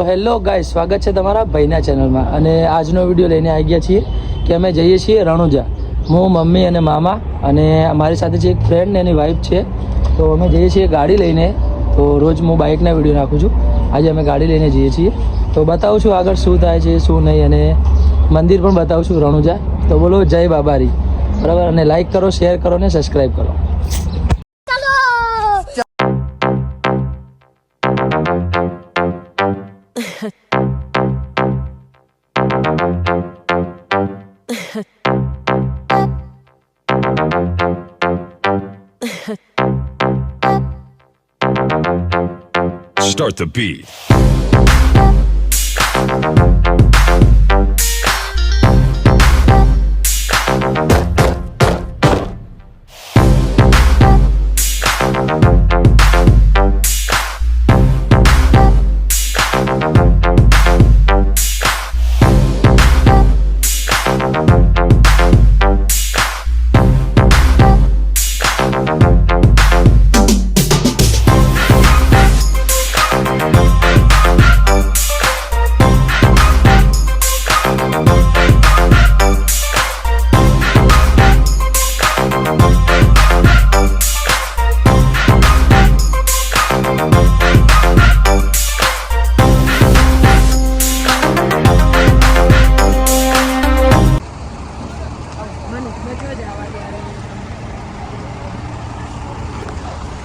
Hello guys, સ્વાગત છે તમારા ભાઈના ચેનલમાં. અને આજનો વિડીયો લઈને આવી ગયા છીએ કે અમે જઈએ છીએ રણુજા. હું, મમ્મી અને મામા અને મારી સાથે જે એક ફ્રેન્ડ ને એની વાઈફ છે. તો અમે જઈએ છીએ ગાડી લઈને. તો રોજ હું બાઇકના વિડીયો નાખું છું. આજે અમે ગાડી લઈને જઈએ છીએ. તો બતાવું છું આગળ શું થાય છે શું નહીં, અને મંદિર પણ બતાવું છું રણુજા. તો બોલો જય બાબારી, બરાબર. અને લાઈક કરો, શેર કરો અને સબસ્ક્રાઈબ કરો. Start the beat.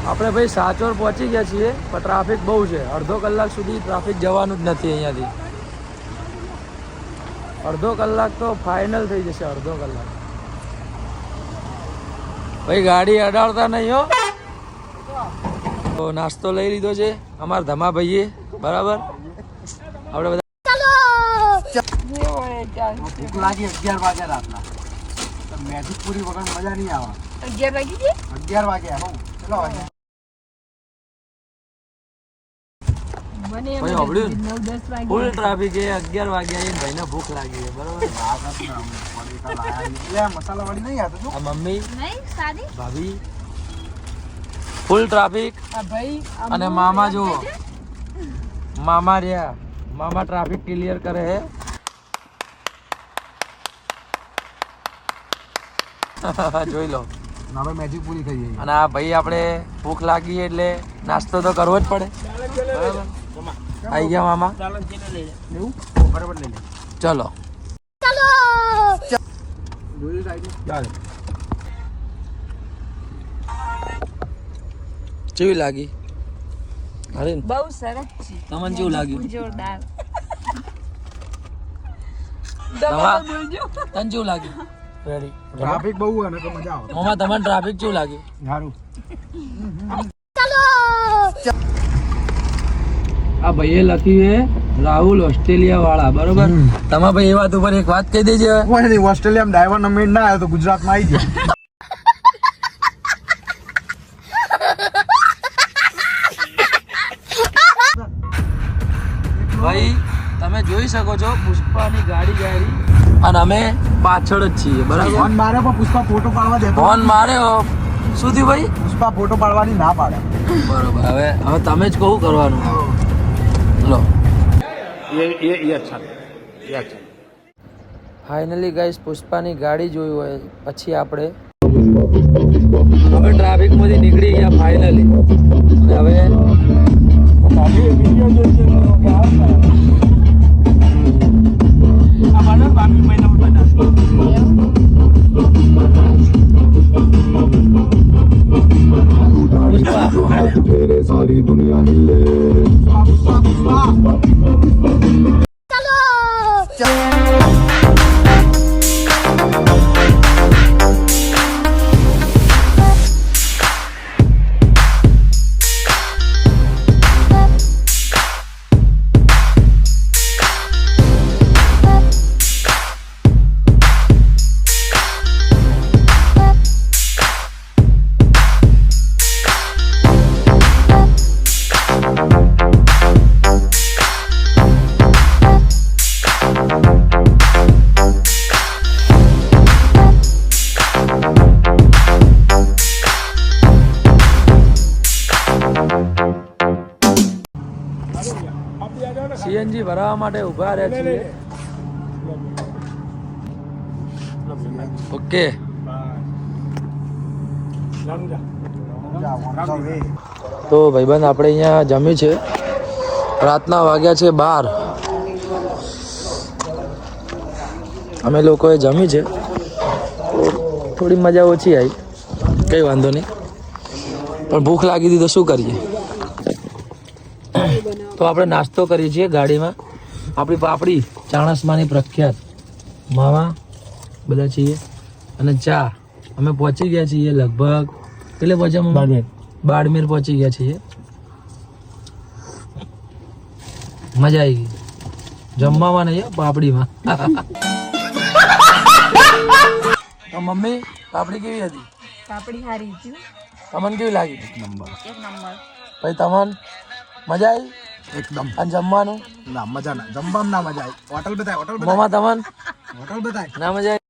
આપણે ભાઈ સાચોર પહોંચી ગયા છીએ, પણ ટ્રાફિક બહુ છે. અડધો કલાક સુધી ટ્રાફિક જવાનું જ નથી અહીંયાથી. અડધો કલાક તો ફાઇનલ થઈ જશે. અડધો કલાક ભાઈ ગાડી અડાડતા નહીં હો. તો નાસ્તો લઈ લીધો છે અમારા ધમા ભાઈએ, બરાબર. આપણે બધા ભૂખ લાગી 11 વાગ્યા રાતના. મેજિક પૂરી વગર મજા નહીં આવે. 11 વાગી છે? 11 વાગ્યા. હું કેટલા વાગ્યા? ફૂલ ટ્રાફિક છે. 11 વાગ્યા છે. ભાઈને ભૂખ લાગી છે, બરાબર. મસાલા વાળી નહીં આવતો. આ મમ્મી ભાભી ફૂલ ટ્રાફિક. અને મામા જો મામા રહ્યા, મામા ટ્રાફિક ક્લિયર કરે છે. જોઈ લો. હવે મેજિક પૂરી ખાઈએ. અને આ ભાઈ આપણે ભૂખ લાગી એટલે નાસ્તો તો કરવો જ પડે, બરાબર. આવી ગયા મામા. એવું બરાબર લઈ લે. ચલો જોયું સાઈડ. ચાલો. કેવી લાગી? અરે બહુ સરસ છે. તમને કેવું લાગ્યું? જોરદાર. દવા તને કેવું લાગ્યું? રેડી. ટ્રાફિક બહુ હોય ને તો મજા આવે. મામા તમને ટ્રાફિક કેવું લાગ્યું? સારું. આ ભાઈએ લખ્યું છે રાહુલ ઓસ્ટ્રેલિયા વાળા, બરોબર. તમારા ભાઈ એ વાત ઉપર એક વાત કહી દેજે. કોઈ નહીં, ઓસ્ટ્રેલિયામાં ડ્રાઈવર નંબર ના આવ્યો તો ગુજરાતમાં આવી ગયો. ભાઈ તમે જોઈ શકો છો પુષ્પાની ગાડી ગાડી, અને અમે પાછળ જ છીએ, બરાબર. ફોન મારે પણ પુષ્પા ફોટો પાડવા દેતો. ફોન માર્યો. શું થયું ભાઈ? પુષ્પા ફોટો પાડવાની ના પાડે. બરોબર. હવે તમે જ કહું કરવાનું. લો ફાઇનલી ગાઈસ પુષ્પાની ગાડી જોઈ હોય પછી આપણે હવે ટ્રાફિકમાંથી નીકળી ગયા ફાઇનલી. હવે सारी दुनिया हिले. ભરાવા માટે ઊભા રહ્યા છીએ ઓકે તો ભાઈબંધ આપણે અહીંયા જમ્યું છે રાતના વાગ્યા છે 12 અમે લોકોએ જમ્યું છે થોડી મજા ઓછી આવી કંઈ વાંધો નહીં પણ ભૂખ લાગી હતી તો શું કરીએ તો આપણે નાસ્તો કરીએ છીએ ગાડીમાં આપણી પાપડી ચાણસમાની પ્રખ્યાત માવા બધા છીએ અને ચા અમે પહોંચી ગયા છીએ લગભગ કેટલે પહોંચ્યા બાડમેર પહોંચી ગયા છીએ મજા આવી ગઈ જમવામાં નહીં પાપડીમાં તો મમ્મી પાપડી કેવી હતી પાપડી હારી છે તમને કેવી લાગી એક નંબર ભાઈ તમને મજા આવી એકદમ અને જમવાનું ના મજા ના જમવામાં ના મજા આવી હોટલ બતાય મમ્મા તમને હોટલ બતાય ના મજા આવી